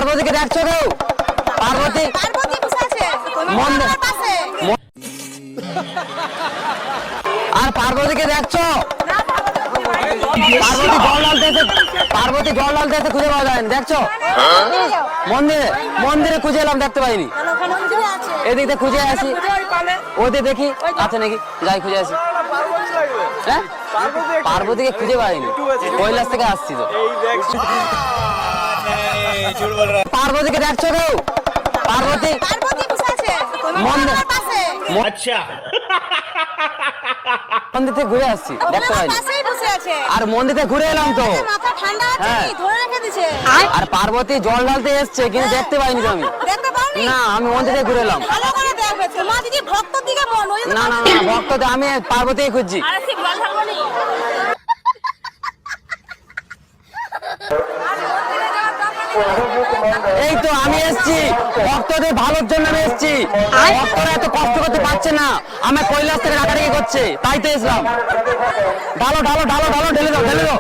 পার্বতীকে দেখছো কেউ? পার্বতী আর পার্বতীকে দেখছো? পার্বতী জল ঢালতে খুঁজে পাওয়া যায় দেখছো? মন্দিরে খুঁজে এলাম, দেখতে পাইনি। এদিক দিয়ে খুঁজে আসি, ওদের দেখি আছে নাকি, যাই খুঁজে আসি। হ্যাঁ, পার্বতীকে খুঁজে পাইনি, কৈলাস থেকে আসছি তো। পার্বতীকে দেখছো কেউ? পার্বতী মন্দির থেকে ঘুরে আসছি, দেখতে পাইনি। আর মন্দির থেকে ঘুরে এলাম তো। হ্যাঁ, আর পার্বতী জল ঢালতে এসছে, কিন্তু দেখতে পাইনি তো আমি। না, আমি মন্দির থেকে ঘুরে এলাম। না না না, ভক্ত আমি পার্বতীকে খুঁজছি। এই তো আমি এসছি, ভক্তদের ভালোর জন্য আমি এসছি। ভক্তরা এত কষ্ট করতে পারছে না, আমার কৈলাস থেকে রাখারাখি করছে, তাই তো এসলাম। ঢালো ঢালো ঢালো ঢালো, ঢেলে দাও ঢেলে দাও।